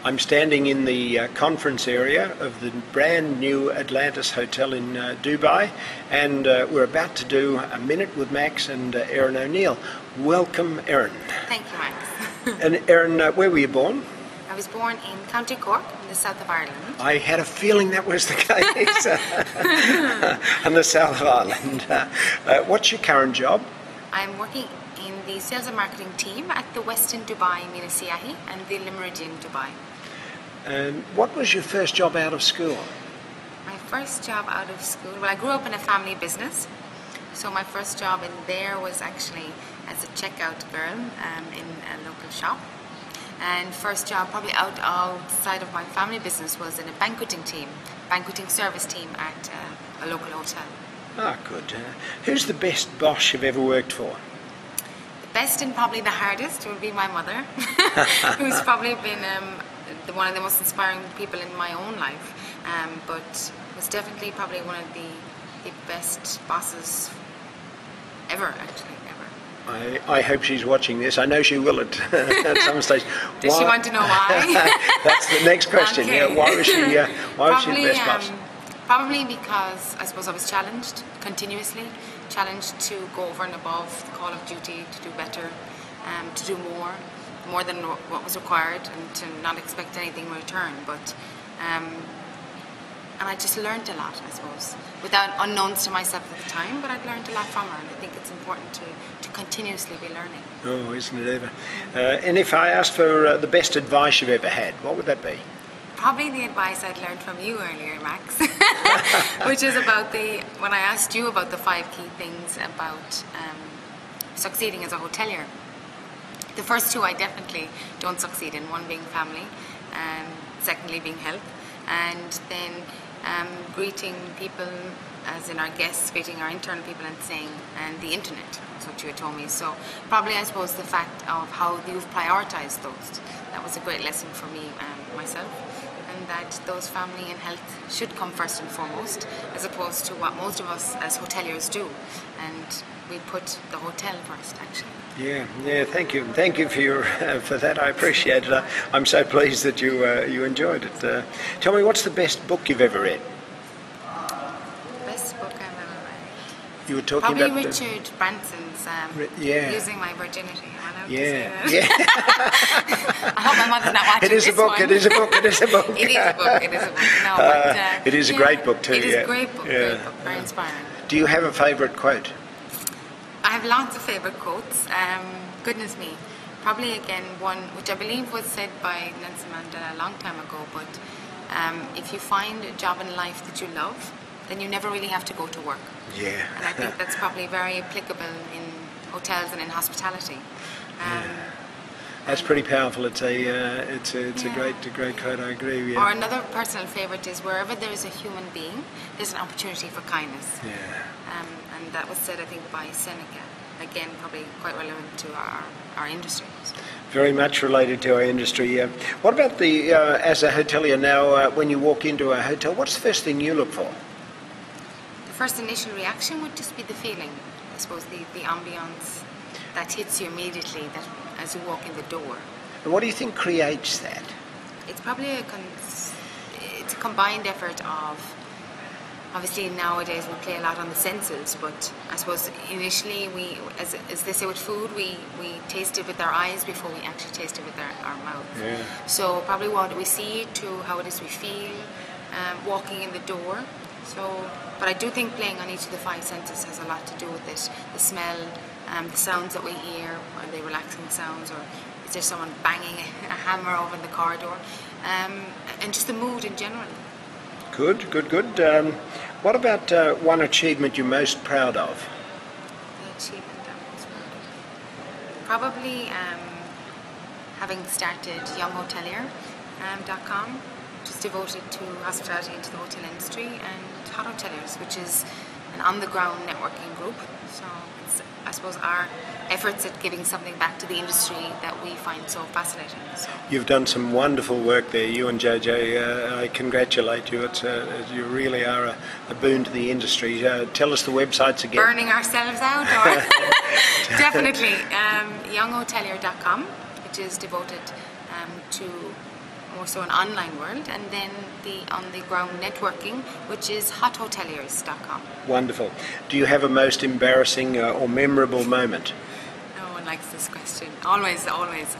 I'm standing in the conference area of the brand new Atlantis Hotel in Dubai, and we're about to do a minute with Max and Erin O'Neill. Welcome, Erin. Thank you, Max. And Erin, where were you born? I was born in County Cork, in the south of Ireland. I had a feeling that was the case. On the south of Ireland. What's your current job? I'm working in the sales and marketing team at the Westin Dubai Mina Siyahi and the Le Méridien Dubai. And what was your first job out of school? My first job out of school, well, I grew up in a family business. So my first job in there was actually as a checkout girl in a local shop. And first job probably outside of my family business was in a banqueting service team at a local hotel. Ah, good. Who's the best boss you've ever worked for? The best and probably the hardest would be my mother, who's probably been one of the most inspiring people in my own life, but was definitely probably one of the best bosses ever, actually. I hope she's watching this. I know she will at some stage. Does she want to know why? That's the next question. Okay. Yeah, why was she the best boss? Probably because I suppose I was challenged continuously, challenged to go over and above the call of duty, to do better, to do more than what was required, and to not expect anything in return. But and I just learned a lot, I suppose, without unknowns to myself at the time, but I'd learned a lot from her, and I think it's important to continuously be learning. Oh, isn't it ever? And if I asked for the best advice you've ever had, what would that be? Probably the advice I'd learned from you earlier, Max, which is about when I asked you about the 5 key things about succeeding as a hotelier. The first 2 I definitely don't succeed in, one being family, secondly being health, and then greeting people, as in our guests, greeting our internal people and saying, and the internet, that's what you had told me. So probably I suppose the fact of how you've prioritized those, that was a great lesson for me myself, and that those family and health should come first and foremost, as opposed to what most of us as hoteliers do, and we put the hotel first, actually. Yeah. Thank you for that. I appreciate it. I'm so pleased that you enjoyed it. Tell me, what's the best book you've ever read? Best book I've ever read. You were talking probably about Richard Branson's Losing My Virginity. Yeah. I hope my mother's not watching It is a book. It is a book. It is a book. No, but, it is a great book too. It is a great book. Great book. Very inspiring. Do you have a favourite quote? I have lots of favourite quotes. Goodness me. Probably again one which I believe was said by Nelson Mandela a long time ago, but if you find a job in life that you love, then you never really have to go to work. Yeah. And I think that's probably very applicable in hotels and in hospitality. That's pretty powerful. It's a great quote. I agree. Yeah. Or another personal favourite is, wherever there is a human being, there's an opportunity for kindness. Yeah. And that was said, I think, by Seneca. Again, probably quite relevant to our industry. So. Very much related to our industry. What about as a hotelier now? When you walk into a hotel, what's the first thing you look for? The first initial reaction would just be the feeling. I suppose the ambience that hits you immediately as you walk in the door. And what do you think creates that? It's probably a combined effort of, obviously nowadays we play a lot on the senses, but I suppose initially as they say with food, we taste it with our eyes before we actually taste it with our mouth. Yeah. So probably what we see to how it is we feel walking in the door. So, but I do think playing on each of the 5 senses has a lot to do with it. The smell, the sounds that we hear, are they relaxing sounds, or is there someone banging a hammer over in the corridor, and just the mood in general. Good. What about one achievement you're most proud of? The achievement I'm most proud of? Probably having started younghotelier.com, which is devoted to hospitality and to the hotel industry, and Hot Hoteliers, which is an on-the-ground networking group. So it's, I suppose, our efforts at giving something back to the industry that we find so fascinating. So. You've done some wonderful work there, you and JJ. I congratulate you. You really are a boon to the industry. Tell us the websites again. Burning ourselves out, or definitely younghotelier.com, which is devoted to more so an online world, and then the on the ground networking, which is hoteliers.com. Wonderful. Do you have a most embarrassing or memorable moment? No one likes this question. Always, always.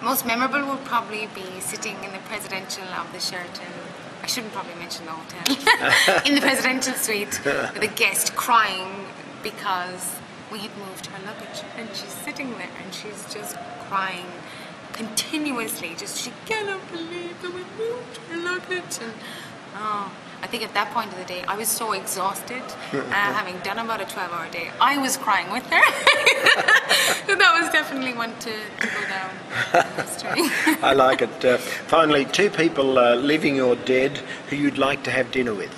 Most memorable will probably be sitting in the presidential of the Sheraton. I shouldn't probably mention the hotel. In the presidential suite with a guest crying because we had moved her luggage, and she's sitting there and she's just crying continuously. She cannot believe that we moved her luggage. And I think at that point of the day, I was so exhausted, having done about a 12-hour day, I was crying with her. That was definitely one to go down in history. I like it. Finally, 2 people living or dead who you'd like to have dinner with.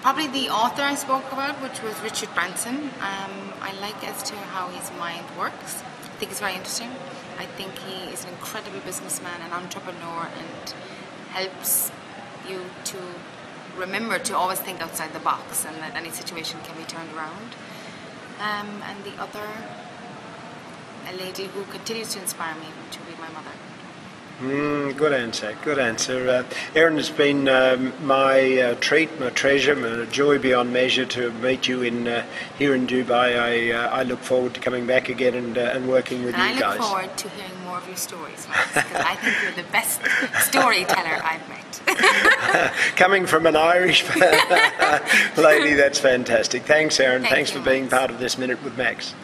Probably the author I spoke about, which was Richard Branson. I like as to how his mind works. I think it's very interesting. I think he is an incredible businessman, an entrepreneur, and helps you to remember to always think outside the box, and that any situation can be turned around. And the other, a lady who continues to inspire me, which will be my mother. Good answer, good answer. Erin, has been my treat, my treasure, my joy beyond measure to meet you here in Dubai. I look forward to coming back again and working with you guys. And I look forward to hearing more of your stories, because I think you're the best storyteller I've met. Coming from an Irish lady, that's fantastic. Thanks, Erin. Thanks for being part of this Minute with Max.